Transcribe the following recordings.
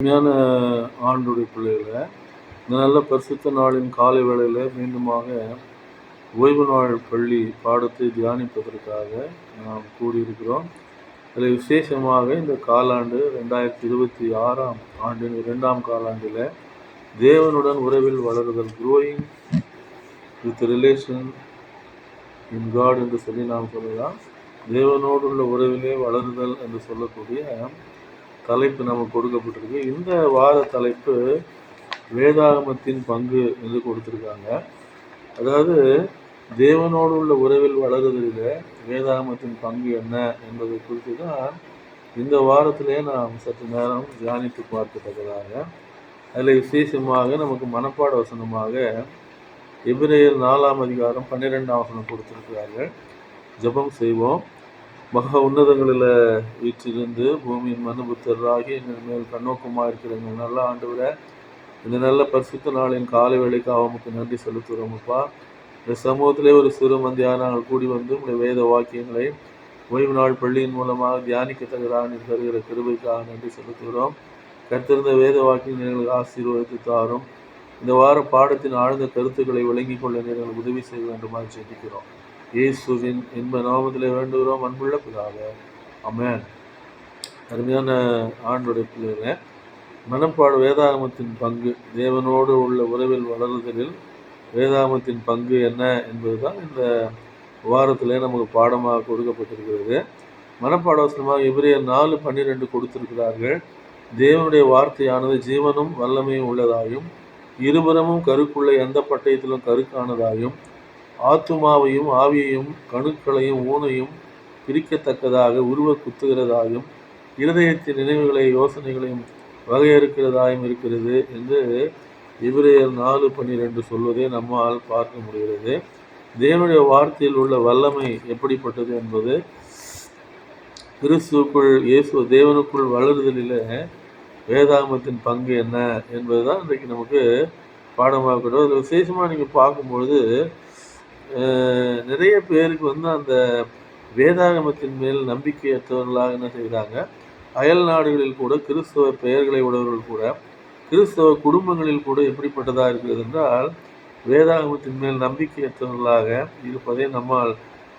உண்மையான ஆண்டுடைய பிள்ளைகளை இந்த நல்ல பரிசுத்த நாளின் காலை வேளையில் மீண்டுமாக ஓய்வு நாள் பள்ளி பாடத்தை தியானிப்பதற்காக நாம் கூடியிருக்கிறோம். அதில் விசேஷமாக இந்த காலாண்டு 2026ஆம் ஆண்டின் 2ஆம் காலாண்டில் தேவனுடன் உறவில் வளருதல், growing with relation in God என்று சொல்லி நாம் சொல்லலாம். தேவனோடு உள்ள உறவிலே வளருதல் என்று சொல்லக்கூடிய தலைப்பு நமக்கு கொடுக்கப்பட்டிருக்கு. இந்த வார தலைப்பு வேதாகமத்தின் பங்கு என்று கொடுத்துருக்காங்க. அதாவது தேவனோடு உள்ள உறவில் வளருதலில் வேதாகமத்தின் பங்கு என்ன என்பதை குறித்து தான் இந்த வாரத்திலே நாம் சற்று நேரம் தியானித்து பார்க்கத்தக்கதாக, அதில் விசேஷமாக நமக்கு மனப்பாட வசனமாக எபிரேயர் 4ஆம் அதிகாரம் 12ஆம் வசனம் கொடுத்திருக்கிறார்கள். ஜெபம் செய்வோம். மகா உன்னதங்களில் வீற்றிருந்து பூமியின் மனுபுத்தராகி எங்கள் மேல் கண்ணோக்கமாக இருக்கிற எங்கள் நல்ல ஆண்டவரை, இந்த நல்ல பரிசுத்த நாளின் காலை வேளைக்கு அவனுக்கு நன்றி செலுத்துகிறோம்ப்பா. இந்த சமூகத்திலே ஒரு சிறு மந்தியாக நாங்கள் கூடி வந்து உங்களுடைய வேத வாக்கியங்களை ஓய்வு நாள் பள்ளியின் மூலமாக தியானிக்கத்தக்கதாக நீர் தருகிற கிருபைக்காக நன்றி செலுத்துகிறோம். கற்றிருந்த வேத வாக்கியங்கள் எங்களுக்கு ஆசீர்வதித்து தாரும். இந்த வார பாடத்தின் ஆழ்ந்த கருத்துக்களை விளங்கிக் கொள்ள எங்களுக்கு உதவி செய்ய வேண்டுமாறு ஜெபிக்கிறோம். இயேசுவின் இன்ப நாமத்திலே வேண்டுகிறோம், அன்புள்ள பிதாவே, ஆமென். அருமையான ஆண்டுடைய பிள்ளைகளே, மனப்பாடு வேதாகமத்தின் பங்கு, தேவனோடு உள்ள உறவில் வளருதலில் வேதாகமத்தின் பங்கு என்ன என்பதுதான் இந்த வாரத்திலே நமக்கு பாடமாக கொடுக்கப்பட்டிருக்கிறது. மனப்பாட வசனமாக எபிரேயர் 4:12 கொடுத்திருக்கிறார்கள். தேவனுடைய வார்த்தையானது ஜீவனும் வல்லமையும் உள்ளதாயும் இருபுறமும் கருக்குள்ள எந்த பட்டயத்திலும் கருக்கானதாயும் ஆத்துமாவையும் ஆவியையும் கணுக்களையும் ஊனையும் பிரிக்கத்தக்கதாக உருவ குத்துகிறதாயும் இருதயத்தின் நினைவுகளை யோசனைகளையும் வகையறுக்கிறதாயும் இருக்கிறது என்று எபிரேயர் 4:12 சொல்வதை நம்மால் பார்க்க முடிகிறது. தேவனுடைய வார்த்தையில் உள்ள வல்லமை எப்படிப்பட்டது என்பது, கிறிஸ்துவுக்குள் இயேசு தேவனுக்குள் வளருதலில் வேதாகமத்தின் பங்கு என்ன என்பதுதான் இன்றைக்கு நமக்கு பாடமாகக்கூடும். அதில் விசேஷமாக நீங்கள் பார்க்கும்பொழுது நிறைய பேருக்கு அந்த வேதாகமத்தின் மேல் நம்பிக்கையற்றவர்களாக என்ன செய்கிறாங்க, அயல் நாடுகளில் கூட கிறிஸ்தவ பெயர்களை உடையவர்கள் கூட, கிறிஸ்தவ குடும்பங்களில் கூட எப்படிப்பட்டதாக இருக்கிறது என்றால் வேதாகமத்தின் மேல் நம்பிக்கையற்றவர்களாக இருப்பதை நம்மால்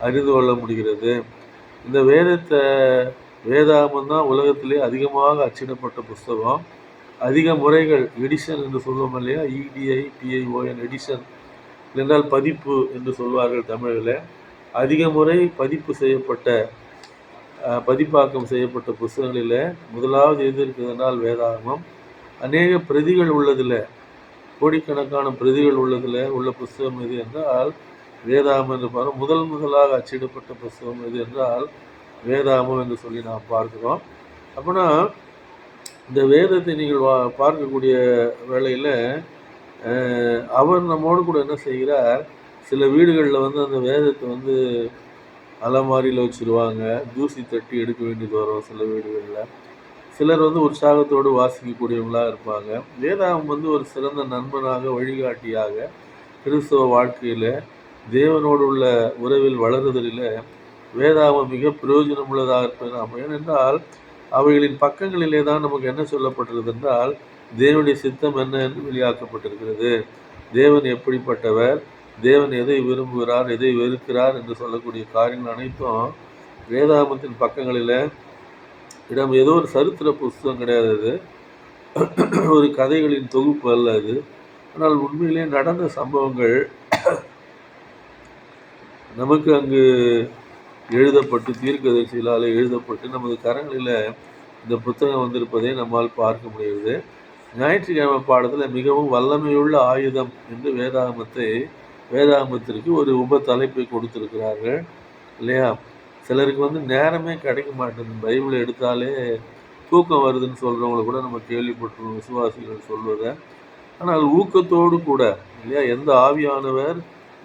அறிந்து கொள்ள முடிகிறது. இந்த வேதாகமம் தான் உலகத்திலே அதிகமாக அச்சிடப்பட்ட புஸ்தகம். அதிக முறைகள் எடிஷன் என்று சொல்லுவோம் இல்லையா, EDITION எடிஷன் என்றால் பதிப்பு என்று சொல்வார்கள் தமிழில். அதிக முறை பதிப்பாக்கம் செய்யப்பட்ட புஸ்தகங்களில் முதலாவது எது இருக்குது என்றால் வேதாகமம். அநேக பிரதிகள் உள்ளதில், கோடிக்கணக்கான பிரதிகள் உள்ளதில் உள்ள புஸ்தகம் எது என்றால் வேதாகமம் என்று பார்க்கிறோம். முதலாக அச்சிடப்பட்ட புஸ்தகம் எது என்றால் வேதாகமம் என்று சொல்லி நாம் பார்க்கிறோம். அப்படின்னா இந்த வேதத்தை நீங்கள் பார்க்கக்கூடிய வேளையில் அவர் நம்மோடு கூட என்ன செய்கிறார், சில வீடுகளில் அந்த வேதத்தை அலமாரியில் வச்சுருவாங்க, தூசி தட்டி எடுக்க வேண்டியது வரும். சில வீடுகளில் சிலர் உற்சாகத்தோடு வாசிக்கக்கூடியவங்களாக இருப்பாங்க. வேதாகமம் ஒரு சிறந்த நண்பனாக, வழிகாட்டியாக கிறிஸ்தவ வாழ்க்கையில் தேவனோடு உள்ள உறவில் வளருதலில் வேதாகமம் மிக பிரயோஜனமுள்ளதாக இருப்பது நாம். ஏனென்றால் அவைகளின் பக்கங்களிலே தான் நமக்கு என்ன சொல்லப்பட்டிருக்கிறது என்றால் தேவனுடைய சித்தம் என்ன என்று வெளியாக்கப்பட்டிருக்கிறது. தேவன் எப்படிப்பட்டவர், தேவன் எதை விரும்புகிறார், எதை வெறுக்கிறார் என்று சொல்லக்கூடிய காரியங்கள் அனைத்தும் வேதாகமத்தின் பக்கங்களில் இடம். ஏதோ ஒரு சரித்திர புஸ்தகம் கிடையாது, அது ஒரு கதைகளின் தொகுப்பு அல்ல அது. ஆனால் உண்மையிலே நடந்த சம்பவங்கள் நமக்கு அங்கு எழுதப்பட்டு, தீர்க்கதரிசிகளால் எழுதப்பட்டு நமது கரங்களில் இந்த புத்தகம் வந்திருப்பதை நம்மால் பார்க்க முடிகிறது. ஞாயிற்றுக்கிழமை பாடத்தில் மிகவும் வல்லமையுள்ள ஆயுதம் என்று வேதாகமத்திற்கு ஒரு உப தலைப்பை கொடுத்திருக்கிறார்கள் இல்லையா. சிலருக்கு நேரமே கிடைக்க மாட்டேங்குது, பைபிளை எடுத்தாலே தூக்கம் வருதுன்னு சொல்கிறவங்களை கூட நம்ம கேள்விப்பட்டிருக்கோம், விசுவாசிகள் சொல்வதை. ஆனால் ஊக்கத்தோடு கூட இல்லையா, எந்த ஆவியானவர்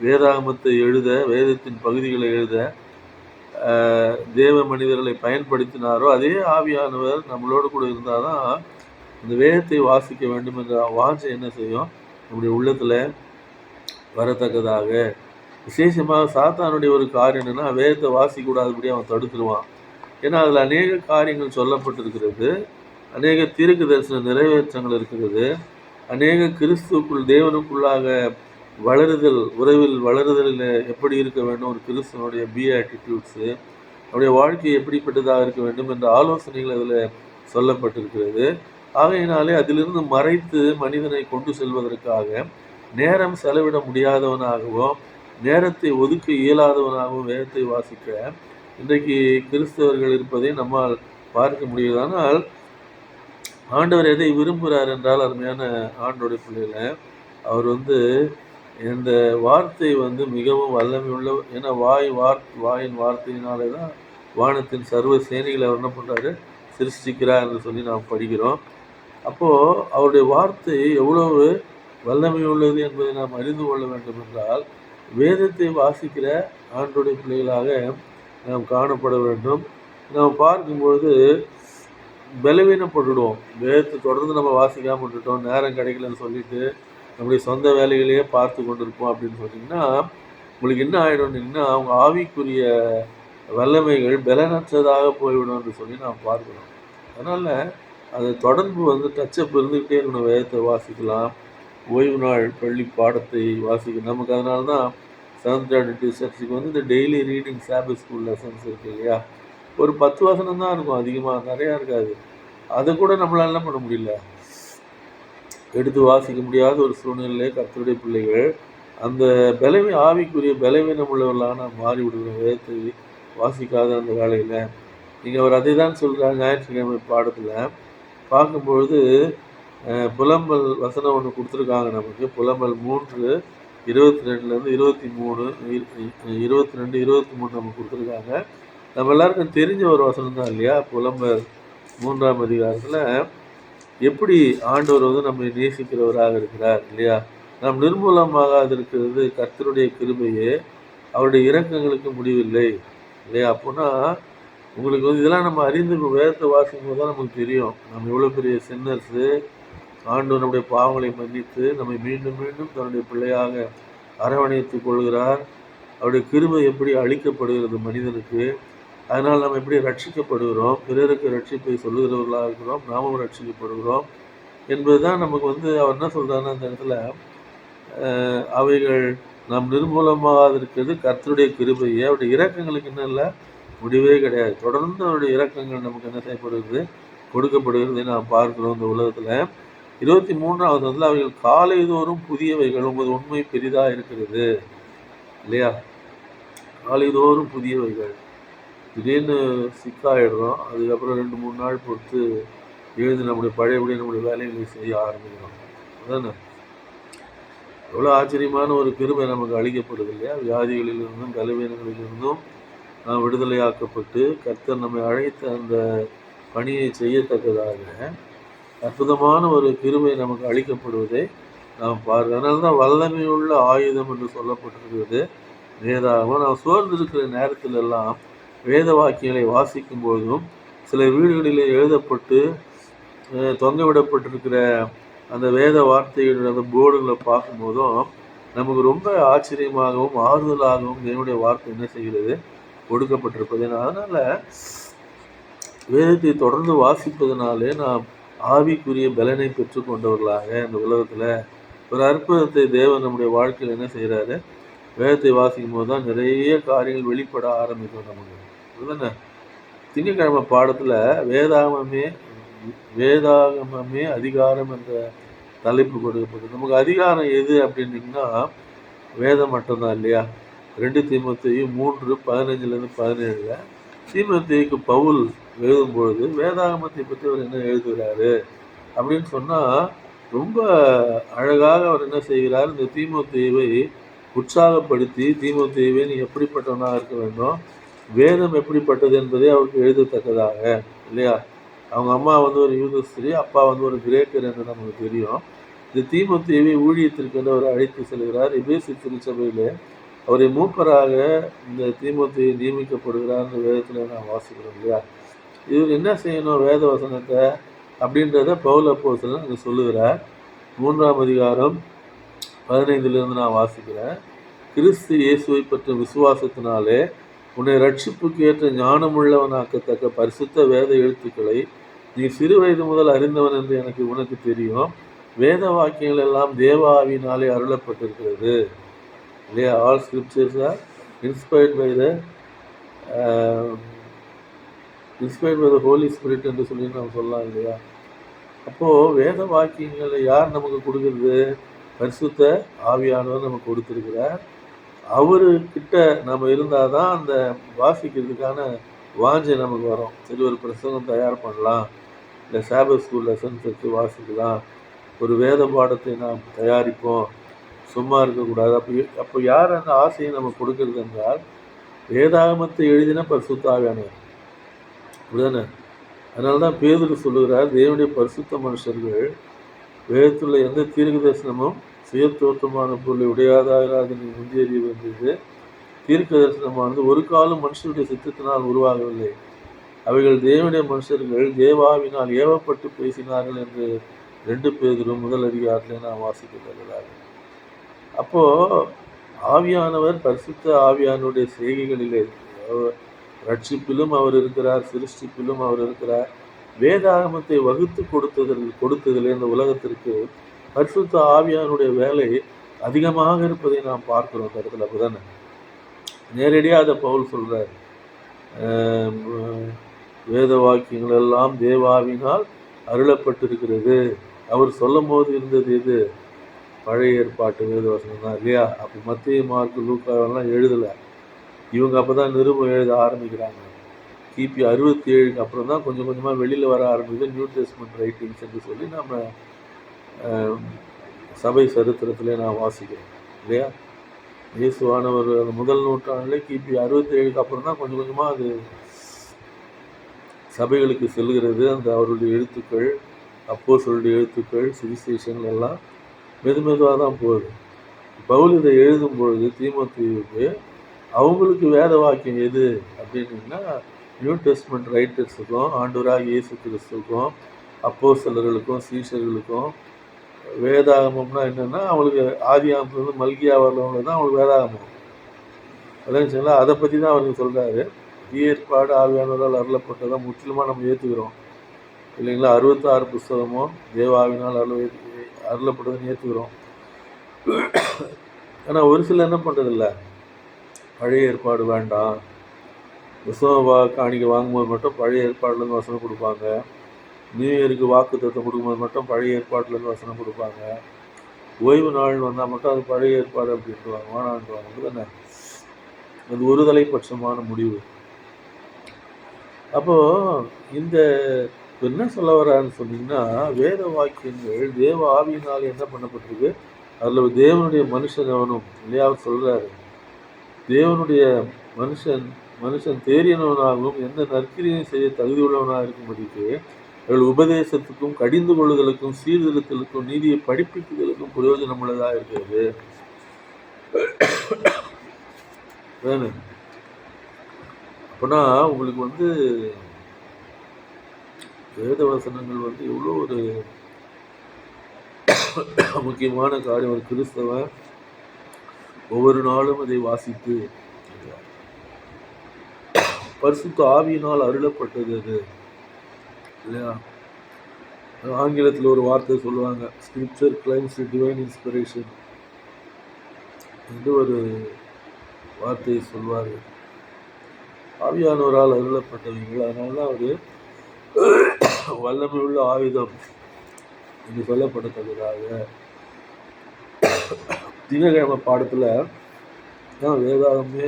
வேதாகமத்தை எழுத, வேதத்தின் பகுதிகளை எழுத தேவ மனிதர்களை பயன்படுத்தினாரோ அதே ஆவியானவர் நம்மளோடு கூட இருந்தால் தான் இந்த வேதத்தை வாசிக்க வேண்டும் என்ற வாஞ்சை என்ன செய்யும், நம்முடைய உள்ளத்தில் வரத்தக்கதாக. விசேஷமாக சாத்தானுடைய ஒரு காரியம் என்னென்னா, வேதத்தை வாசிக்கூடாதபடி அவன் தடுத்துருவான். ஏன்னா அதில் அநேக காரியங்கள் சொல்லப்பட்டிருக்கிறது. அநேக தீர்க்க தரிசன நிறைவேற்றங்கள் இருக்கிறது. அநேக கிறிஸ்துவுக்குள் தேவனுக்குள்ளாக வளருதல், உறவில் வளருதலில் எப்படி இருக்க வேண்டும், ஒரு கிறிஸ்துவனுடைய ஆட்டிடியூட்ஸு, அவருடைய வாழ்க்கை எப்படிப்பட்டதாக இருக்க வேண்டும் என்ற ஆலோசனைகள் அதில் சொல்லப்பட்டிருக்கிறது. ஆகையினாலே அதிலிருந்து மறைத்து மனிதனை கொண்டு செல்வதற்காக நேரம் செலவிட முடியாதவனாகவும் நேரத்தை ஒதுக்க இயலாதவனாகவும் வேதத்தை வாசிக்க இன்றைக்கு கிறிஸ்தவர்கள் இருப்பதை நம்மால் பார்க்க முடியுது. ஆனால் ஆண்டவர் எதை விரும்புகிறார் என்றால், அருமையான ஆண்டோடைய பிள்ளைகளை, அவர் இந்த வார்த்தை மிகவும் வல்லமை உள்ள, ஏன்னா வாயின் வார்த்தையினாலே தான் வானத்தின் சர்வ சேனைகளை அவர் என்ன பண்ணுறாரு, சிருஷ்டிக்கிறார் என்று சொல்லி நாம் படிக்கிறோம். அப்போது அவருடைய வார்த்தை எவ்வளவு வல்லமை உள்ளது என்பதை நாம் அறிந்து கொள்ள வேண்டும் என்றால், வேதத்தை வாசிக்கிற ஆண்டோடைய பிள்ளைகளாக நாம் காணப்பட வேண்டும். நாம் பார்க்கும்பொழுது பலவீனப்பட்டுடுவோம். வேதத்தை தொடர்ந்து நம்ம வாசிக்காமல் விட்டுட்டோம், நேரம் கிடைக்கலன்னு சொல்லிட்டு நம்முடைய சொந்த வேலைகளையே பார்த்து கொண்டிருப்போம் அப்படின்னு சொன்னீங்கன்னா, உங்களுக்கு என்ன ஆகிடும்னீங்கன்னா, அவங்க ஆவிக்குரிய வல்லமைகள் பலனற்றதாக போய்விடும் என்று சொல்லி நாம் பார்க்கிறோம். அதனால் அதை தொடர்ந்து டச்சப் இருந்துக்கிட்டே இருக்கணும். வேதத்தை வாசிக்கலாம், ஓய்வு நாள் பள்ளி பாடத்தை வாசிக்கணும். நமக்கு அதனால தான் செவன்த் அட்வென்டிஸ்ட் சர்ச்சுக்கு இந்த டெய்லி ரீடிங் சாபத் ஸ்கூல் லெசன்ஸ் இருக்குது இல்லையா, ஒரு 10 வசனம் தான் இருக்கும், அதிகமாக நிறையா இருக்காது. அதை கூட நம்மளால் என்ன பண்ண முடியல, எடுத்து வாசிக்க முடியாத ஒரு சூழ்நிலையிலே கர்த்தருடைய பிள்ளைகள் அந்த ஆவிக்குரிய பலவீனம் உள்ளவர்களாக மாறி விடுகிறோம் வேதத்தை வாசிக்காத அந்த வேலையில். நீங்கள் அவர் அதை தான் சொல்கிறார். ஞாயிற்றுக்கிழமை பாடத்தில் பார்க்கும்பொழுது புலம்பல் வசனம் ஒன்று கொடுத்துருக்காங்க நமக்கு. புலம்பல் 3:22 23, 22, 23 நமக்கு கொடுத்துருக்காங்க. நம்ம எல்லாருக்கும் தெரிஞ்ச ஒரு வசனம் தான் இல்லையா. புலம்பல் 3ஆம் அதிகாரத்தில் எப்படி ஆண்டவர் நம்மை நேசிக்கிறவராக இருக்கிறார் இல்லையா. நாம் நிர்மூலமாக இருக்கிறது கர்த்தருடைய கிருபையே, அவருடைய இரக்கங்களுக்கு முடிவில்லை இல்லையா. அப்போனா உங்களுக்கு இதெல்லாம் நம்ம அறிந்து வேதத்தை வாசிக்கும் போது தான் நமக்கு தெரியும் நம்ம எவ்வளோ பெரிய சின்னர்ஸு. ஆண்டவர் நம்முடைய பாவங்களை மன்னித்து நம்மை மீண்டும் மீண்டும் தன்னுடைய பிள்ளையாக அரவணைத்துக் கொள்கிறார். அவருடைய கிருபை எப்படி அளிக்கப்படுகிறது மனிதனுக்கு, அதனால் நம்ம எப்படி ரட்சிக்கப்படுகிறோம், பிறருக்கு ரட்சிப்பை சொல்லுகிறவர்களாக இருக்கிறோம், நாமும் ரட்சிக்கப்படுகிறோம் என்பது தான் நமக்கு அவர் என்ன சொல்கிறாருன்னா அந்த இடத்துல, அவைகள் நாம் நிர்மூலமாக இருக்கிறது கர்த்தருடைய கிருபையை, அவருடைய இரக்கங்களுக்கு என்ன இல்லை, முடிவே கிடையாது. தொடர்ந்து அவருடைய இரக்கங்கள் நமக்கு என்ன செய்யப்படுகிறது, கொடுக்கப்படுகிறது நாம் பார்க்கிறோம் இந்த உலகத்தில். 23ஆம் வசனத்தில் அவைகள் காலைதோறும் புதியவைகள், உமது உண்மை பெரிதாக இருக்கிறது இல்லையா. காலைதோறும் புதியவைகள், திடீர்னு சிக்காயிடுறோம், அதுக்கப்புறம் 2-3 நாள் பொறுத்து எழுந்து நம்முடைய பழையபடி நம்முடைய வேலைகளை செய்ய ஆரம்பிக்கிறோம். அதானே எவ்வளோ ஆச்சரியமான ஒரு கிருபை நமக்கு அளிக்கப்படுது இல்லையா. வியாதிகளிலிருந்தும் பலவீனங்களிலிருந்தும் நாம் விடுதலையாக்கப்பட்டு கர்த்தர் நம்மை அழைத்த அந்த பணியை செய்யத்தக்கதாக அற்புதமான ஒரு கிருபை நமக்கு அளிக்கப்படுவதை நாம் பார்க்கிறோம். அதனால தான் வல்லமையுள்ள ஆயுதம் என்று சொல்லப்பட்டிருக்கிறது வேதாகமம். நாம் சோர்ந்திருக்கிற நேரத்தில் எல்லாம் வேத வாக்கியங்களை வாசிக்கும் போதும், சில வீடுகளிலே எழுதப்பட்டு தொங்கவிடப்பட்டிருக்கிற அந்த வேத வார்த்தைகளுடைய அந்த போர்டுகளை பார்க்கும்போதும் நமக்கு ரொம்ப ஆச்சரியமாகவும் ஆறுதலாகவும் என்னுடைய வார்த்தை என்ன செய்கிறது, கொடுக்கப்பட்டிருப்பது. அதனால் வேதத்தை தொடர்ந்து வாசிப்பதனாலே நாம் ஆவிக்குரிய பலனை பெற்றுக்கொண்டவர்களாக இந்த உலகத்தில் ஒரு அற்புதத்தை தேவன் நம்முடைய வாழ்க்கையில் என்ன செய்கிறாரு, வேதத்தை வாசிக்கும் போது தான் நிறைய காரியங்கள் வெளிப்பட ஆரம்பிக்கும் நமக்கு. அதுதானே திங்கட்கிழமை பாடத்தில் வேதாகமமே அதிகாரம் என்ற தலைப்பு கொடுக்கப்பட்டது. நமக்கு அதிகாரம் எது அப்படின்னீங்கன்னா வேதம் மட்டும்தான் இல்லையா. 2 தீமோத்தேயு 3:15-17 தீமோத்தேயுக்கு பவுல் எழுதும்பொழுது வேதாகமத்தை பற்றி அவர் என்ன எழுதுகிறாரு அப்படின்னு சொன்னால் ரொம்ப அழகாக அவர் என்ன செய்கிறார், இந்த தீமோத்தேயுவை உற்சாகப்படுத்தி, தீமோத்தேயுவை நீ எப்படிப்பட்டவனாக இருக்க வேண்டும், வேதம் எப்படிப்பட்டது என்பதை அவருக்கு எழுதத்தக்கதாக இல்லையா. அவங்க அம்மா ஒரு யூத ஸ்திரீ, அப்பா ஒரு கிரேக்கர் என்று நமக்கு தெரியும். இந்த தீமோத்தேயுவை ஊழியத்திற்கு அவர் அழைத்து செல்கிறார். எபேசு திருச்சபையில் அவரை மூப்பராக இந்த தீமோத்தேயு நியமிக்கப்படுகிறார் வேதத்தில் நான் வாசிக்கிறோம் இல்லையா. இவர் என்ன செய்யணும் வேத வசனத்தை அப்படின்றத பவுல் அப்போஸ்தலன் அங்கே சொல்லுகிறார். 3ஆம் அதிகாரம் 15 நான் வாசிக்கிறேன். கிறிஸ்து இயேசுவை பற்றும் விசுவாசத்தினாலே உன்னை ரட்சிப்புக்கு ஏற்ற ஞானமுள்ளவனாக்கத்தக்க பரிசுத்த வேத எழுத்துக்களை நீ சிறு வயது முதல் அறிந்தவன் என்று உனக்கு தெரியும். வேத வாக்கியங்கள் எல்லாம் தேவ ஆவியினாலே அருளப்பட்டிருக்கிறது இல்லையா? All scriptures are inspired by the Holy Spirit என்று சொல்லி நம்ம சொல்லலாம் இல்லையா? அப்போது வேத வாக்கியங்களை யார் நமக்கு கொடுக்குறது? பரிசுத்த ஆவியானவர் நமக்கு கொடுத்துருக்கிறார். அவர்கிட்ட நம்ம இருந்தால் தான் அந்த வாசிக்கிறதுக்கான வாஞ்சை நமக்கு வரும். சரி, ஒரு பிரசங்கம் தயார் பண்ணலாம், இல்லை சாபத் ஸ்கூல் லெசன்ஸ் வச்சு வாசிக்கலாம், ஒரு வேத பாடத்தை நாம் தயாரிப்போம், சும்மா இருக்கக்கூடாது. அப்போ யார் அந்த ஆசையை நம்ம கொடுக்கறது என்றால் வேதாகமத்தை எழுதின பரிசுத்த ஆவியானவர். அப்படிதானே? அதனால தான் பேதுரு சொல்லுகிறார், தேவனுடைய பரிசுத்த மனுஷர்கள் வேதத்துள்ள எந்த தீர்க்க தரிசனமும் சுயத்தோற்றமான பொருளை உடையாதாக நீ முந்தியறிய வேண்டியது. தீர்க்க தரிசனமானது ஒரு காலம் மனுஷனுடைய சித்தத்தினால் உருவாகவில்லை. அவைகள் தேவனுடைய மனுஷர்கள் தேவாவினால் ஏவப்பட்டு பேசினார்கள் என்று 2 பேதுரு முதல் அதிகாரத்தில் நாம் வாசிக்கிறார்கள். அப்போ ஆவியானவர் பரிசுத்த ஆவியானுடைய செய்கைகளிலே ரட்சிப்பிலும் அவர் இருக்கிறார், சிருஷ்டிப்பிலும் அவர் இருக்கிறார். வேதாகமத்தை வகுத்து கொடுத்ததில் இந்த உலகத்திற்கு பரிசுத்த ஆவியானுடைய வேலை அதிகமாக இருப்பதை நாம் பார்க்கிறோம். அந்த இடத்துல அப்படிதானே நேரடியாக அதை பவுல் சொல்றார். வேத வாக்கியங்கள் எல்லாம் தேவாவினால் அருளப்பட்டிருக்கிறது. அவர் சொல்லும் போது இருந்தது எது? பழைய ஏற்பாட்டு வேத வசனம் தான் இல்லையா? அப்போ மத்திய மார்க்கு லூக்காவெல்லாம் எழுதலை. இவங்க அப்போ தான் நிருபம் எழுத ஆரம்பிக்கிறாங்க. கிபி 67க்கு அப்புறம் தான் கொஞ்சம் கொஞ்சமாக வெளியில் வர ஆரம்பிக்குது நியூ டெஸ்ட்மெண்ட் ரைட்டிங்ஸ் என்று சொல்லி நம்ம சபை சரித்திரத்திலே நான் வாசிக்கிறோம் இல்லையா? இயேசுவானவர் அந்த முதல் நூற்றாண்டிலே கிபி 67க்கு அப்புறம் தான் கொஞ்சம் கொஞ்சமாக அது சபைகளுக்கு செல்கிறது. அந்த அவருடைய எழுத்துக்கள், அப்போஸ்தலருடைய எழுத்துக்கள், சுவிசேஷங்கள் எல்லாம் மெதுவாக தான் போகுது. பவுல் இதை எழுதும் பொழுது தீமோத்தேயுவுக்கு அவங்களுக்கு வேத வாக்கியம் எது அப்படின்னா நியூ டெஸ்ட்மெண்ட் ரைட்டர்ஸுக்கும் ஆண்டவராகிய இயேசு கிறிஸ்துவுக்கும் அப்போஸ்தலர்களுக்கும் சீஷர்களுக்கும் வேதாகமம்னா என்னென்னா அவங்களுக்கு ஆதியாகமத்துலேருந்து மல்கியா வரலவங்க தான் அவங்களுக்கு வேதாகமம். அதான் சொல்லலாம். அதை பற்றி தான் அவருக்கு சொல்கிறாரு. ஏற்பாடு ஆவியானவரால் அருளப்பட்டதான் முற்றிலுமாக நம்ம ஏற்றுக்கிறோம் இல்லைங்களா? 66 புஸ்தகமும் தேவாவினால் அருளப்பட்டதுன்னு ஏற்றுக்கிறோம். ஆனால் ஒரு சிலர் என்ன பண்ணுறதில்ல, பழைய ஏற்பாடு வேண்டாம், விசுவ காணிக்கை வாங்கும்போது மட்டும் பழைய ஏற்பாடுலேருந்து வசனம் கொடுப்பாங்க, நியூ இயருக்கு வாக்கு தத்துவம் கொடுக்கும்போது மட்டும் பழைய ஏற்பாட்டிலேருந்து வசனம் கொடுப்பாங்க, ஓய்வு நாள் வந்தால் மட்டும் அது பழைய ஏற்பாடு அப்படின்ட்டுவாங்க, வேணான்ட்டுவாங்க. அப்படிதானே? அது ஒருதலை பட்சமான முடிவு. அப்போது இந்த என்ன சொல்ல வரான்னு சொன்னீங்கன்னா, வேத வாக்கியங்கள் தேவ ஆவியினால் என்ன பண்ணப்பட்டிருக்கு? அதில் தேவனுடைய மனுஷன் அவனும் இல்லையா? அவர் சொல்கிறாரு, தேவனுடைய மனுஷன் தேறியனவனாகவும் எந்த நற்கிரியும் செய்ய தகுதி உள்ளவனாக இருக்கும்படிக்கு அவர்கள் உபதேசத்துக்கும் கடிந்து கொள்ளுதலுக்கும் சீர்திருத்தலுக்கும் நீதியை படிப்பிக்குதலுக்கும் பிரயோஜனம் உள்ளதாக இருக்கிறது. அப்போனா உங்களுக்கு வேத வசனங்கள் எவ்வளோ ஒரு முக்கியமான காரியம். ஒரு கிறிஸ்தவன் ஒவ்வொரு நாளும் அதை வாசித்து பரிசுத்த ஆவியினால் அருளப்பட்டது அது இல்லையா? ஆங்கிலத்தில் ஒரு வார்த்தை சொல்லுவாங்க, ஸ்கிரிப்சர் கிளைம்ஸ் டிவைன் இன்ஸ்பிரேஷன் என்று ஒரு வார்த்தையை சொல்வார். ஆவியானவரால் அருளப்பட்டவர்கள். அதனால தான் அவர் வல்லமை உள்ள ஆயுதம் என்று சொல்லப்படத்தக்கதாக திங்கட்கிழமை பாடத்தில் தான் வேதாகமே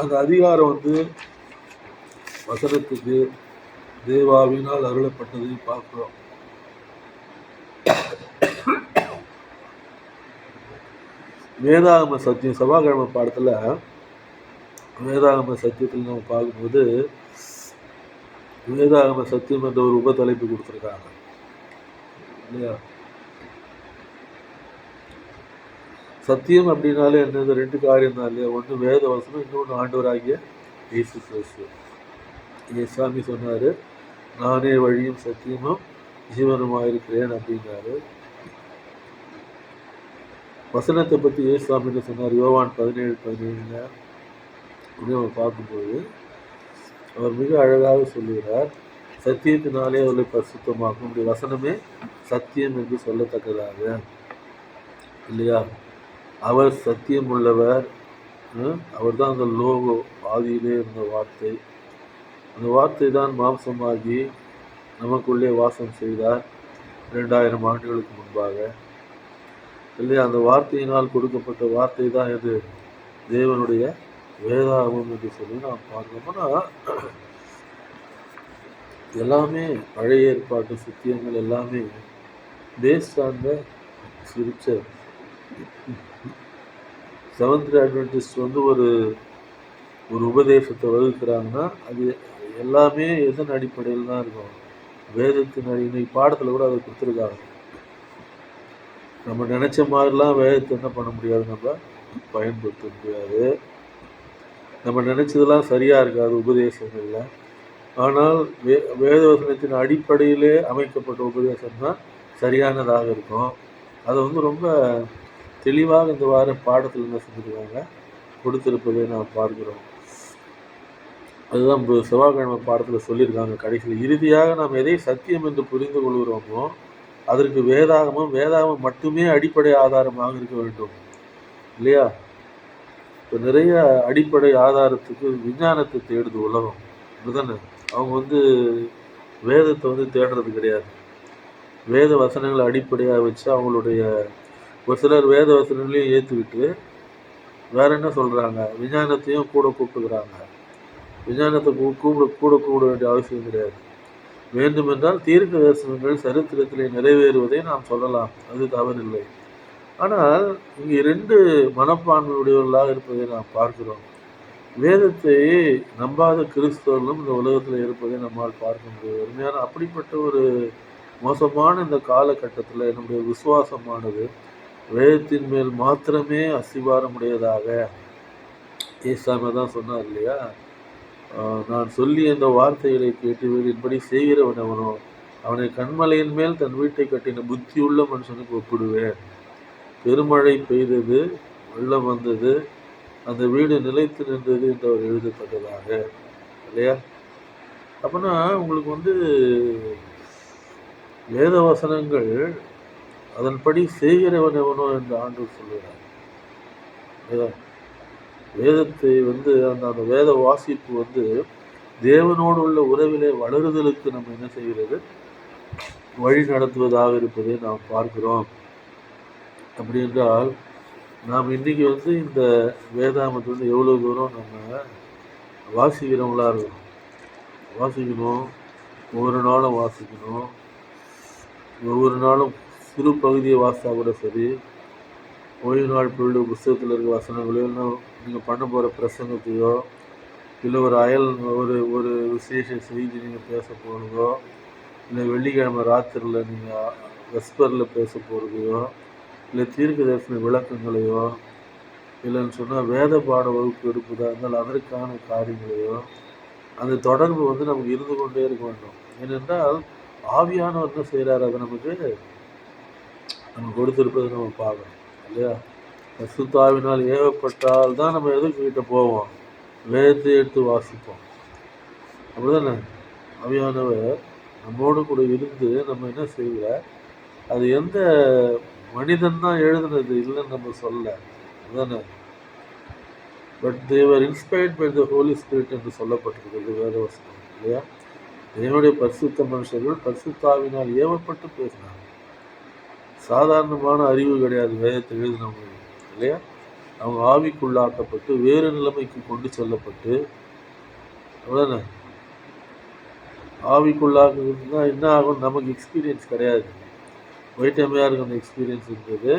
அந்த அதிகாரம் வசனத்துக்கு தேவாவினால் அருளப்பட்டதை பார்க்கிறோம். வேதாகம சத்தியம் செவ்வாய்க்கிழமை பாடத்தில் வேதாகம சத்தியத்தில் நம்ம பார்க்கும்போது வேதாகம சத்தியம் என்ற ஒரு உபத்தலைப்பு கொடுத்துருக்காங்க இல்லையா? சத்தியம் அப்படின்னாலே என்னது? 2 காரியம் தான் இல்லையா? ஒன்று வேத வசனம், இன்னொன்று ஆண்டவராகிய இயேசு கிறிஸ்து. சாமி சொன்னார், நானே வழியும் சத்தியமும் ஜீவனுமாக இருக்கிறேன் அப்படின்னாரு. வசனத்தை பற்றி ஏசுவாமி சொன்னார். யோவான் 17:17 நம்ம பார்க்கும்போது அவர் மிக அழகாக சொல்லுகிறார், சத்தியத்தினாலே அவர்களை பரிசுத்தமாக்கும். உடைய வசனமே சத்தியம் என்று சொல்லத்தக்கதாக, இல்லையா? அவர் சத்தியம் உள்ளவர். அவர் தான் அந்த லோகோ, ஆதியிலே இருந்த வார்த்தை. அந்த வார்த்தை தான் மாம்சமாகி நமக்குள்ளே வாசம் செய்தார் 2000 ஆண்டுகளுக்கு முன்பாக, இல்லையா? அந்த வார்த்தையினால் கொடுக்கப்பட்ட வார்த்தை தான் எது? தேவனுடைய வேதாகமம் என்று சொல்லி நாம் பார்க்கணும்னா, எல்லாமே பழைய ஏற்பாட்டு சத்தியங்கள் எல்லாமே based on the scripture. Seventh Adventist வந்து ஒரு உபதேசத்தை வகுக்கிறாங்கன்னா அது எல்லாமே எதன் அடிப்படையில் தான் இருக்கும்? வேதத்தின் இன்னைக்கு பாடத்தில் கூட அதை கொடுத்துருக்காங்க. நம்ம நினச்ச மாதிரிலாம் வேதத்தை என்ன பண்ண முடியாது, நம்ம பயன்படுத்த முடியாது. நம்ம நினச்சதெல்லாம் சரியாக இருக்காது உபதேசங்களில். ஆனால் வேதவசனத்தின் அடிப்படையிலே அமைக்கப்பட்ட உபதேசம் தான் சரியானதாக இருக்கும். அதை வந்து ரொம்ப தெளிவாக இந்த வார பாடத்தில் என்ன செஞ்சுருக்காங்க, கொடுத்திருப்பதை நாம் பார்க்கிறோம். அதுதான் செவ்வாய்க்கிழமை பாடத்தில் சொல்லியிருக்காங்க. கடைசியில் இறுதியாக நாம் எதை சத்தியம் என்று புரிந்து கொள்கிறோமோ அதற்கு வேதாகமம் மட்டுமே அடிப்படை ஆதாரமாக இருக்க வேண்டும், இல்லையா? இப்போ நிறைய அடிப்படை ஆதாரத்துக்கு விஞ்ஞானத்தை தேடுது உலகம், அப்படிதானே? அவங்க வந்து வேதத்தை வந்து தேடுறது கிடையாது. வேத வசனங்களை அடிப்படையாக வச்சு அவங்களுடைய ஒரு சிலர் வேத வசனங்களையும் ஏற்றுக்கிட்டு வேற என்ன சொல்கிறாங்க, விஞ்ஞானத்தையும் கூட கூப்பிட்டுக்கிறாங்க. விஞ்ஞானத்தை கூட வேண்டிய அவசியம் கிடையாது. வேண்டுமென்றால் தீர்க்க தரிசனங்கள் சரித்திரத்திலே நிறைவேறுவதை நாம் சொல்லலாம், அது தவறில்லை. ஆனால் இங்கே 2 மனப்பான்மையுடையவர்களாக இருப்பதை நாம் பார்க்கிறோம். வேதத்தை நம்பாத கிறிஸ்தவர்களும் இந்த உலகத்தில் இருப்பதை நம்மால் பார்க்க முடியாது. உண்மையான அப்படிப்பட்ட ஒரு மோசமான இந்த காலகட்டத்தில் என்னுடைய விசுவாசமானது வேதத்தின் மேல் மாத்திரமே அஸ்திவாரமுடையதாக, ஏசாமி தான் சொன்னார் இல்லையா, நான் சொல்லி அந்த வார்த்தைகளை கேட்டு வீடின்படி செய்கிறவன் அவனோ அவனை கண்மலையின் மேல் தன் வீட்டை கட்டின புத்தியுள்ள மனுஷனுக்கு ஒப்பிடுவேன். பெருமழை பெய்தது, வெள்ளம் வந்தது, அந்த வீடு நிலைத்து நின்றது என்று அவர் எழுதப்பட்டதாக, இல்லையா? அப்படின்னா உங்களுக்கு வந்து வேத வசனங்கள் அதன்படி செய்கிறவன் எவனோ என்று ஆண்டவர் சொல்லுகிறார். வேதத்தை வந்து அந்த வேத வாசிப்பு வந்து தேவனோடு உள்ள உறவிலே வளருதலுக்கு நம்ம என்ன செய்கிறது, வழி நடத்துவதாக இருப்பதை நாம் பார்க்கிறோம். அப்படி என்றால் நாம் இன்றைக்கி வந்து இந்த வேதாமத்தை வந்து எவ்வளோ தூரம் நம்ம வாசிக்கிறவங்களா இருக்கணும், வாசிக்கணும். ஒவ்வொரு நாளும் வாசிக்கணும். ஒவ்வொரு நாளும் சிறு பகுதியை வாசித்தா கூட சரி, ஓய்வு நாள் பொருள் புத்தகத்தில் இருக்க வசனங்களையோ, நீங்கள் பண்ண போகிற பிரசங்கத்தையோ, இல்லை ஒரு விசேஷ செய்தி நீங்கள் பேச போகிறதோ, இல்லை வெள்ளிக்கிழமை ராத்திரியில் நீங்கள் வெஸ்பரில் பேச போகிறதையோ, இல்லை தீர்க்க தரிசன விளக்கங்களையோ, இல்லைன்னு சொன்னால் வேத பாட வகுப்பு எடுப்பதாக இருந்தால் அதற்கான காரியங்களையோ, அந்த தொடர்பு வந்து நமக்கு இருந்து கொண்டே இருக்க வேண்டும். ஏனென்றால் ஆவியானவர் என்ன செய்கிறார், அதை நம்ம கொடுத்துருப்பதை நம்ம பார்க்கணும், இல்லையா? பரிசுத்தாவினால் ஏவப்பட்டால் தான் நம்ம எதுக்கிட்ட போவோம், வேதத்தை எடுத்து வாசிப்போம், அப்படிதானே? ஆவியானவர் நம்மோடு கூட இருந்து நம்ம என்ன செய்கிறார், அது எந்த மனிதன் தான் எழுதுனது இல்லைன்னு நம்ம சொல்ல, அதுதானே? பட் தேவர் inspired by the Holy Spirit என்று சொல்லப்பட்டிருக்கிறது வேதவசனம், இல்லையா? தேவனுடைய பரிசுத்த மனுஷர்கள் பரிசுத்தாவினால் ஏவப்பட்டு பேசினாங்க. சாதாரணமான அறிவு கிடையாது வேதத்தை எழுதினவங்க, இல்லையா? அவங்க ஆவிக்குள்ளாக்கப்பட்டு வேறு நிலைமைக்கு கொண்டு செல்லப்பட்டு, அவ்வளோதானே? ஆவிக்குள்ளாக்குன்னா என்ன ஆகும், நமக்கு எக்ஸ்பீரியன்ஸ் கிடையாது. வைட்டமையாருக்கு அந்த எக்ஸ்பீரியன்ஸ் இருந்தது.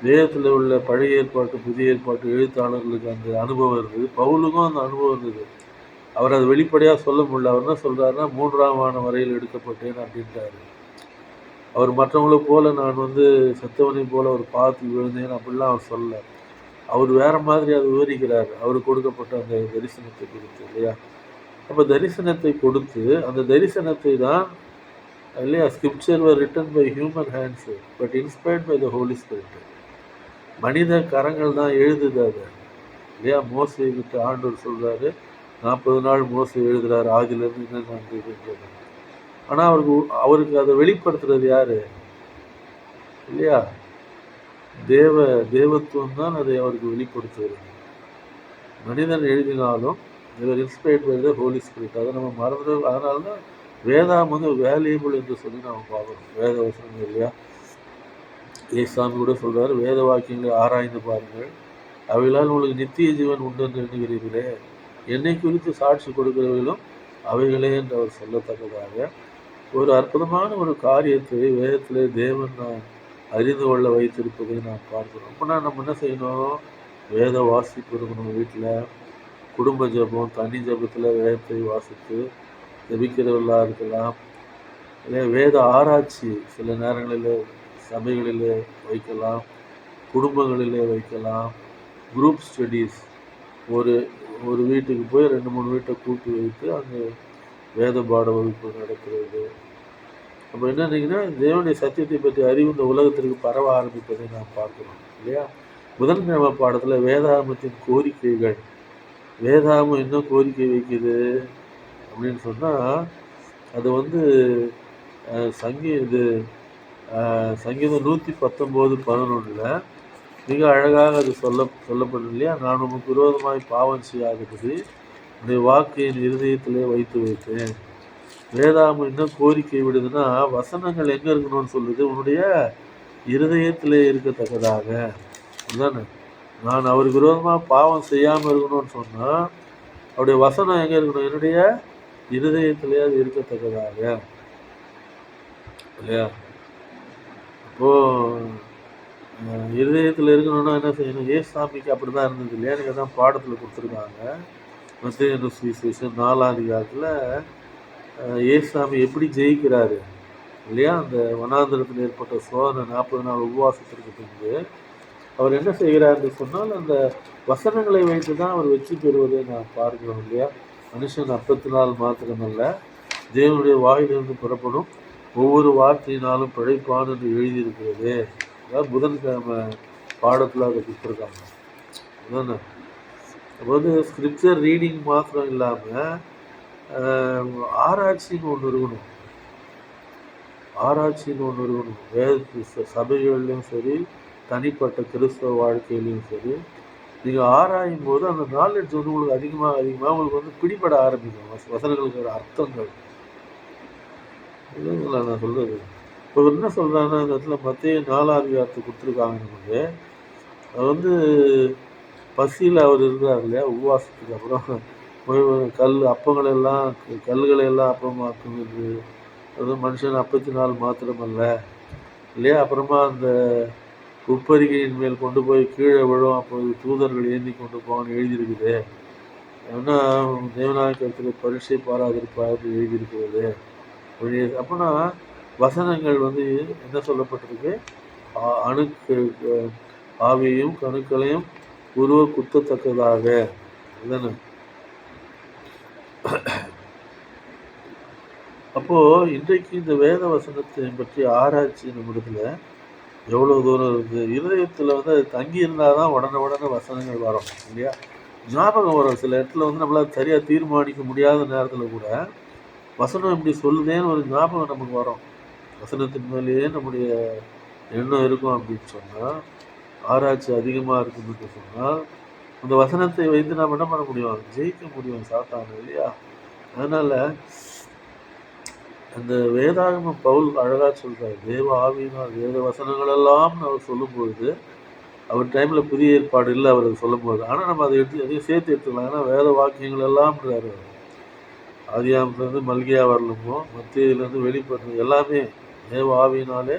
வேதத்தில் உள்ள பழைய ஏற்பாட்டு புதிய ஏற்பாட்டு எழுத்தாளர்களுக்கு அந்த அனுபவம் இருந்தது. பவுலுக்கும் அந்த அனுபவம் இருந்தது. அவர் அதை வெளிப்படையாக சொல்ல முடியல. அவர் என்ன சொல்கிறாருன்னா 3ஆம் வானம் வரையில் எடுக்கப்பட்டேன் அப்படின்றாரு. அவர் மற்றவங்களை போல் நான் வந்து செத்தவனை போல் அவர் பார்த்து விழுந்தேன் அப்படிலாம் அவர் சொல்ல. அவர் வேறு மாதிரி அதை விவரிக்கிறார், அவருக்கு கொடுக்கப்பட்ட அந்த தரிசனத்தை கொடுத்து, இல்லையா? அப்போ தரிசனத்தை கொடுத்து அந்த தரிசனத்தை தான், இல்லையா, scripture were written by human hands but inspired by the Holy Spirit. மனித கரங்கள் தான் எழுதுது அதை, இல்லையா? மோசே கிட்ட ஆண்டவர் சொல்கிறாரு, 40 நாள் மோசே எழுதுகிறார், ஆதியிலேருந்து என்ன நடந்ததுன்றது. ஆனால் அவருக்கு அதை வெளிப்படுத்துறது யாரு இல்லையா? தேவத்துவம் தான் அதை அவருக்கு வெளிப்படுத்துவது. மனிதன் எழுதினாலும் இவர் inspired by the Holy Spirit. அதை நம்ம மறந்து, அதனால தான் வேதாம் வந்து வேல்யூபிள் என்று சொல்லி நம்ம பார்க்கணும். வேத வசனங்கள் இல்லையா? ஏசாமி கூட சொல்றாரு, வேத வாக்கியங்களை ஆராய்ந்து பாருங்கள், அவைகளால் உங்களுக்கு நித்திய ஜீவன் உண்டு என்று எண்ணுகிறீர்களே, என்னை குறித்து சாட்சி கொடுக்கிறவர்களும் அவைகளே என்று அவர் சொல்லத்தக்கதாக ஒரு அற்புதமான ஒரு காரியத்தை வேதத்திலே தேவன் அறிந்து கொள்ள வைத்திருப்பதை நாம் பார்க்கிறோம். அப்படின்னா நம்ம என்ன செய்யணும்? வேத வாசிப்பு இருக்கணும் வீட்டில். குடும்ப ஜபம், தனி ஜபத்தில் வேதத்தை வாசித்து ஜபிக்கிறவர்களாக இருக்கலாம். இல்லை, வேத ஆராய்ச்சி சில நேரங்களில் சபைகளிலே வைக்கலாம், குடும்பங்களிலே வைக்கலாம். குரூப் ஸ்டடீஸ், ஒரு ஒரு வீட்டுக்கு போய் 2-3 வீட்டை கூட்டி வைத்து அங்கே வேத பாட வகுப்பு நடக்கிறது. அப்போ என்னன்னீங்கன்னா, தேவனுடைய சத்தியத்தை பற்றி அறிவு இந்த உலகத்திற்கு பரவ ஆரம்பிப்பதை நாம் பார்க்கிறோம் இல்லையா? புதன்கிழமை பாடத்தில் வேதாகமத்தின் கோரிக்கைகள், வேதாகமம் என்ன கோரிக்கை வைக்குது அப்படின்னு சொன்னால், அது வந்து சங்கீதம் 119:11 மிக அழகாக அது சொல்லப்படும் இல்லையா? நான் உமக்கு விரோதமாய் பாவம் செய்யாதபடி உடைய வாக்கு என் இருதயத்திலே வைத்து வைத்தேன். வேதாகமம் என்ன கோரிக்கை விடுதுன்னா, வசனங்கள் எங்கே இருக்கணும்னு சொல்லுது? உன்னுடைய இருதயத்திலே இருக்கத்தக்கதாக. அதுதானே, நான் அவருக்கு விரோதமாக பாவம் செய்யாமல் இருக்கணும்னு சொன்னால் அவருடைய வசனம் எங்கே இருக்கணும்? என்னுடைய இருதயத்திலே அது இருக்கத்தக்கதாக இல்லையா? இப்போது இருதயத்தில் இருக்கணும்னா என்ன செய்யணும்? ஏசாமிக்கு அப்படி தான் இருந்தது இல்லையா? எனக்கு தான் பாடத்தில் கொடுத்துருக்காங்க. மத்தேயு சுவிசேஷம் 4ஆம் அதிகாரத்தில் ஏசாமி எப்படி ஜெயிக்கிறாரு இல்லையா? அந்த வனாந்திரத்தில் ஏற்பட்ட சோதனை 40 நாள் உபவாசத்திற்கு பின்பு அவர் என்ன செய்கிறார்னு சொன்னால், அந்த வசனங்களை வைத்து தான் அவர் வெற்றி பெறுவதை நான் பார்க்கிறோம் இல்லையா? மனுஷன் அப்பத்தினால் மாத்திரமல்ல, தேவனுடைய வாயிலிருந்து புறப்படும் ஒவ்வொரு வார்த்தையினாலும் பிழைப்பான் என்று எழுதியிருக்கிறது. அதாவது புதன்கிழமை பாடத்தில் அதை கொடுத்துருக்காங்க. அதுதானே. அப்போ வந்து ஸ்கிரிப்சர் ரீடிங் மாத்திரம் இல்லாமல் ஆராய்ச்சின்னு ஒன்று இருக்கணும். வேத சபைகள்லையும் சரி, தனிப்பட்ட கிறிஸ்தவ வாழ்க்கையிலையும் சரி, நீங்கள் ஆராயும் போது அந்த நாலேஜ் வந்து உங்களுக்கு அதிகமாக உங்களுக்கு வந்து பிடிபட ஆரம்பிக்கும். வசனங்களுக்கு அர்த்தங்கள் இல்லைங்களா நான் சொல்கிறது. இப்போ என்ன சொல்கிறாங்கன்னா, அந்த இடத்துல மத்தேயு 4ஆம் அதிகாரத்தை கொடுத்துருக்காங்க நமக்கு. அது வந்து பசியில் அவர் இருக்கிறார் இல்லையா? உபவாசத்துக்கு அப்புறம் அப்பங்களெல்லாம் கல்லுகளை எல்லாம் அப்பமாக்குவது, அது மனுஷன் அப்பத்தினால் மாத்திரமல்ல இல்லையா? அப்புறமா அந்த உப்பரிகையின் மேல் கொண்டு போய் கீழே விழும், அப்போது தூதர்கள் ஏந்தி கொண்டு போவான்னு எழுதியிருக்குது. ஏன்னா தேவநாயகத்தில் பரீட்சை பாராதிருப்பார் எழுதியிருக்கிறது. அப்படின்னா வசனங்கள் வந்து என்ன சொல்லப்பட்டிருக்கு? அணுக்கு ஆவியையும் கணுக்களையும் உருவ குத்தத்தக்கதாக. அதுதானே. அப்போது இன்றைக்கு இந்த வேத வசனத்தை பற்றி ஆராய்ச்சி நம்மிடத்துல எவ்வளோ தூரம் இருக்குது? இருதயத்தில் வந்து அது தங்கி இருந்தால் தான் உடனே வசனங்கள் வரும் இல்லையா? ஞாபகம் வரும். சில இடத்துல வந்து நம்மளால் சரியாக தீர்மானிக்க முடியாத நேரத்தில் கூட வசனம் இப்படி சொல்லுதேன்னு ஒரு ஞாபகம் நமக்கு வரும். வசனத்தின் மேலேயே நம்முடைய எண்ணம் இருக்கும் அப்படின்னு சொன்னால், ஆராய்ச்சி அதிகமாக இருக்குன்னு சொன்னால், அந்த வசனத்தை வைத்து நாம் என்ன பண்ண முடியும்? ஜெயிக்க முடியும் சாத்தானை இல்லையா? அதனால் அந்த வேதாகம பவுல் அழகாக சொல்கிறார், தேவ ஆவியினால் வேத வசனங்கள் எல்லாம் அவர் சொல்லும்பொழுது, அவர் டைமில் புதிய ஏற்பாடு இல்லை அவர் சொல்லும்போது. ஆனால் நம்ம அதை அதையும் சேர்த்து எடுத்துக்கலாம். ஏன்னா வேத வாக்கியங்கள் எல்லாம்ன்றார். ஆதியாகமத்துலேருந்து மல்கியா வரலுமோ, மத்தேயுலேருந்து வெளிப்படுறது எல்லாமே தேவ ஆவியினாலே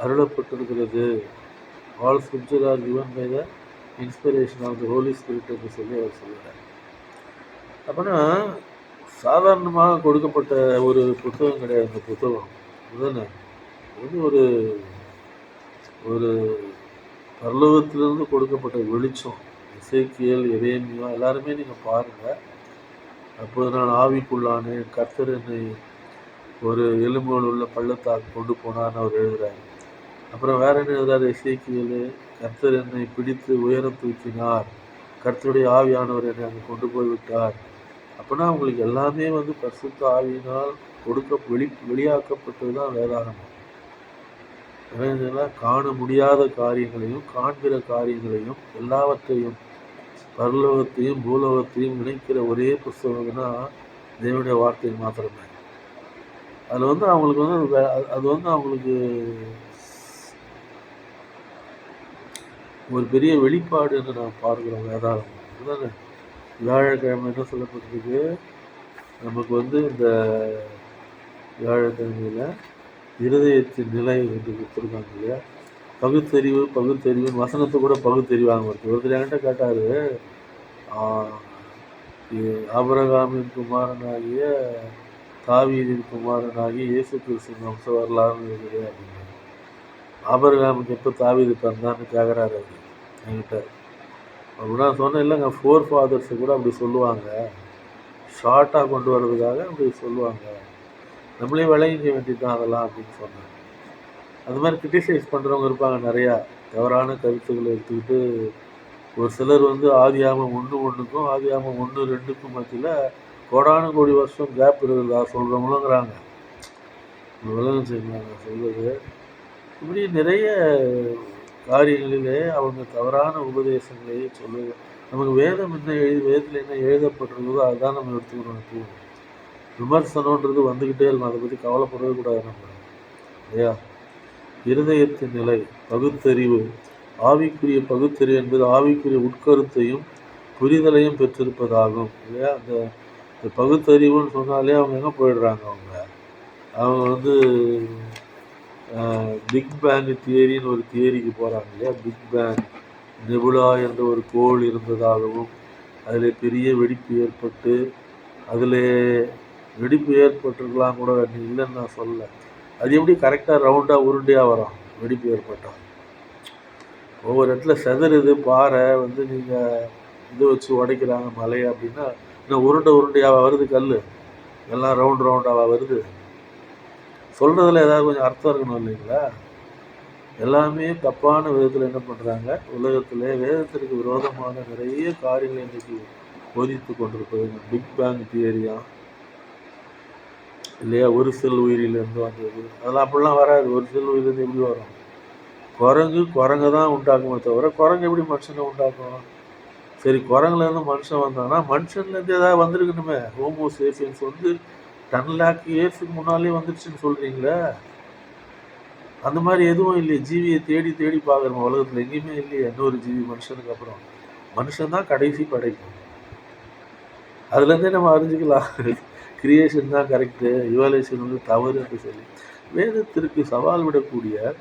அருளப்பட்டிருக்கிறது. All scripture are given by the inspiration of the Holy Spirit என்று சொல்லி அவர் சொல்கிறார். அப்படின்னா சாதாரணமாக கொடுக்கப்பட்ட ஒரு புத்தகம் கிடையாது இந்த புத்தகம். அதுதானே, இது ஒரு ஒரு பரலோகத்திலிருந்து கொடுக்கப்பட்ட வெளிச்சம். எசேக்கியேல், எரேமியா எல்லாருமே நீங்கள் பாருங்கள். அப்போது நான் ஆவிக்குள்ளானேன், கர்த்தர் என்னை ஒரு எலும்புகள் உள்ள பள்ளத்தாக்கு கொண்டு போனான்னு அவர் எழுதுகிறார். அப்புறம் வேற என்ன எழுதுறாரு? எசேக்கியேல், கர்த்தர் என்னை பிடித்து உயரம் தூக்கினார், கர்த்தருடைய ஆவியானவர் என்னை அங்கே கொண்டு போய் விட்டார். அப்படின்னா உங்களுக்கு எல்லாமே வந்து பரிசுத்த ஆவியினால் வெளியாக்கப்பட்டது தான் வேதாகமம். காண முடியாத காரியங்களையும் காண்கிற காரியங்களையும் எல்லாவற்றையும் பரலோகத்தையும் பூலோகத்தையும் இணைக்கிற ஒரே புஸ்தகம்னா தேவனுடைய வார்த்தை மாத்திரமே. அதில் அவங்களுக்கு அது அவங்களுக்கு ஒரு பெரிய வெளிப்பாடு என்று நாம் பார்க்கிறோம் வேதாகமம். அதுதானே வியாழக்கிழமை என்ன சொல்லப்பட்டிருக்கு, நமக்கு இந்த வியாழக்கிழமையில் இருதயத்தின் நிலை என்று கொடுத்துருக்காங்க இல்லையா. பகுத்தறிவு வசனத்தை கூட பகுத்தறிவாங்க. ஒருத்தர் என்கிட்ட கேட்டார், ஆபிரகாமின் குமாரனாகிய தாவீதின் குமாரனாகிய இயேசு கிறிஸ்து வம்ச வரலாறுன்னு இருக்குது அப்படின்னு. ஆபிரகாமுக்கு எப்போ தாவீது பிறந்தான்னு கேட்குறாரு அது என்கிட்ட. அப்படின்னா சொன்னேன், இல்லைங்க 4 ஃபாதர்ஸு கூட அப்படி சொல்லுவாங்க, ஷார்ட்டாக கொண்டு வர்றதுக்காக அப்படி சொல்லுவாங்க, நம்மளே விளங்கிக்க வேண்டியது தான் அதெல்லாம் அப்படின்னு சொன்னேன். அது மாதிரி கிரிட்டிசைஸ் பண்ணுறவங்க இருப்பாங்க நிறையா, தவறான கருத்துக்களை எடுத்துக்கிட்டு. ஒரு சிலர் ஆதியாகமம் 1:1க்கும் ஆதியாகமம் 1:2க்கும் மத்தியில் கோடான கோடி வருஷம் கேப் இருக்குதா சொல்கிறவங்களுங்கிறாங்க. விளக்கம் செய்யலாம் நான் சொல்வது. இப்படி நிறைய காரியங்களிலே அவங்க தவறான உபதேசங்களை சொல்லுவது. நமக்கு வேதத்தில் என்ன எழுதப்பட்டிருக்குதோ அதுதான் நம்ம எடுத்துக்கணும். விமர்சனன்றது வந்துக்கிட்டே இருக்கும், அதை பற்றி கவலைப்படவே கூடாது நம்ம, இல்லையா. இருதயத்தின் நிலை, பகுத்தறிவு, ஆவிக்குரிய பகுத்தறிவு என்பது ஆவிக்குரிய உட்கருத்தையும் புரிதலையும் பெற்றிருப்பதாகும், இல்லையா. அந்த பகுத்தறிவுன்னு சொன்னாலே அவங்க எங்கே போயிடுறாங்க, அவங்க பிக் பேங் தியரின்னு ஒரு தியரிக்கு போகிறாங்க இல்லையா. பிக் பேங் நெபுலா என்ற ஒரு கோள் இருந்ததாகவும் அதில் பெரிய வெடிப்பு ஏற்பட்டு அதில் வெடிப்பு ஏற்பட்டிருக்கலாம் கூட இல்லைன்னு நான் சொல்லலை. அது எப்படி கரெக்டாக ரவுண்டாக உருண்டையாக வரும் வெடிப்பு ஏற்பட்டால்? ஒவ்வொரு இடத்துல செதறுது பாறை, நீங்கள் இதை வச்சு உடைக்கிறாங்க மலை அப்படின்னா இன்னும் உருண்டையாக வருது, கல் எல்லாம் ரவுண்டாக வருது. சொல்கிறதுல ஏதாவது கொஞ்சம் அர்த்தம் இருக்கணும் இல்லைங்களா. எல்லாமே தப்பான விதத்தில் என்ன பண்ணுறாங்க, உலகத்தில் வேதத்திற்கு விரோதமான நிறைய காரியங்களை இன்றைக்கி போதித்து கொண்டிருப்பது. பிக் பேங் தியரியா இல்லையா, ஒரு செல் உயிரிலேருந்து வந்தது, அதெல்லாம் அப்படிலாம் வராது. ஒரு செல் உயிரிலேருந்து எப்படி வரும்? குரங்கு தான் உண்டாக்குமே தவிர குரங்கு எப்படி மனுஷனை உண்டாக்கும்? சரி, குரங்குலேருந்து மனுஷன் வந்தான்னா மனுஷன்லேருந்து ஏதாவது வந்திருக்கணுமே. ஹோமோ சேபியன்ஸ் 10 lakh இயர்ஸுக்கு முன்னாலே வந்துடுச்சுன்னு சொல்கிறீங்களே, அந்த மாதிரி எதுவும் இல்லையே. ஜீவியை தேடி தேடி பார்க்குறோம் உலகத்தில், எங்கேயுமே இல்லையே இன்னொரு ஜீவி மனுஷனுக்கு அப்புறம். மனுஷன் தான் கடைசி படைக்கும். அதுலேருந்தே நம்ம அறிஞ்சிக்கலாம் கிரியேஷன் தான் கரெக்டு, இவாலுவேஷன் தவறு என்று சொல்லி. வேதத்திற்கு சவால் விடக்கூடிய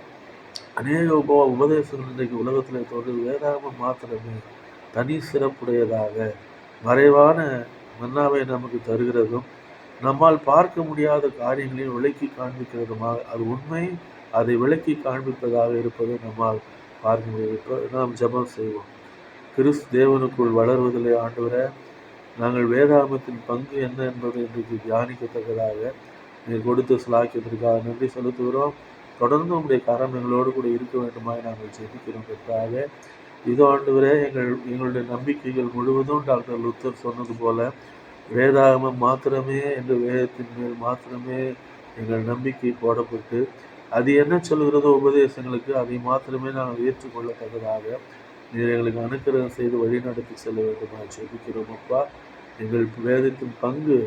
அநேக உபதேசங்கள் இன்றைக்கு உலகத்தில் தோன்றும். வேதாகமம் மாத்திரமே தனி சிறப்புடையதாக மறைவான மன்னாவை நமக்கு தருகிறதும் நம்மால் பார்க்க முடியாத காரியங்களையும் விளக்கி காண்பிக்கிறதுமாக, அது உண்மை, அதை விளக்கி காண்பிப்பதாக இருப்பதை நம்மால் பார்க்க முடியும். நாம் ஜெபம் செய்வோம். கிறிஸ்து தேவனுக்குள் வளர்வதிலே ஆண்டவரே, நாங்கள் வேதாகமத்தின் பங்கு என்ன என்பதை இன்றைக்கு தியானிக்கத்தக்கதாக நீர் கொடுத்த சிலாக்கியத்திற்காக நன்றி செலுத்துகிறோம். தொடர்ந்து உங்களுடைய கரம் எங்களோடு கூட இருக்க வேண்டுமாய் நாங்கள் ஜெபிக்கிறோம். பெற்றாக இது ஆண்டவரே, எங்களுடைய நம்பிக்கைகள் முழுவதும் டாக்டர் லுத்தர் சொன்னது போல வேதாகமம் மாத்திரமே என்ற வேதத்தின் மேல் மாத்திரமே எங்கள் நம்பிக்கை போடப்பட்டு அது என்ன சொல்கிறதோ உபதேசங்களுக்கு அதை மாத்திரமே நாங்கள் ஏற்றுக்கொள்ளத்தக்கதாக நீர் எங்களுக்கு அனுக்கிரகம் செய்து வழிநடத்தி செல்ல வேண்டுமா ஜெபிக்கிறோம். அப்பா, எங்கள் வேதத்தின் பங்கு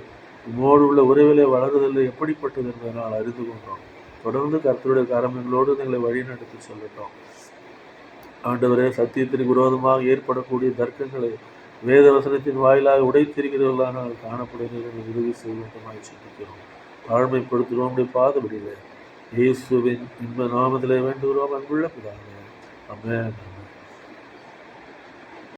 உம்மோடு உள்ள உறவிலே வளருதல் எப்படிப்பட்டது என்பதை நாங்கள் அறிந்து கொண்டோம். தொடர்ந்து கர்த்தருடைய கரம் எங்களோடு எங்களை வழிநடத்தி சொல்லட்டோம். ஆண்டவரே, சத்தியத்திற்கு விரோதமாக ஏற்படக்கூடிய தர்க்கங்களை வேத வசனத்தின் வாயிலாக உடைத்திருக்கிறவர்களாக நாங்கள் காணப்படுகிறதை உதவி செய்வதற்காக சிந்திக்கிறோம். தாழ்மைப்படுத்துகிறோம் பாதபடியில் இயேசுவின் இன்ப நாமத்திலே வேண்டுகிறோம் அன்புள்ள பிதாவே. ஆமென்.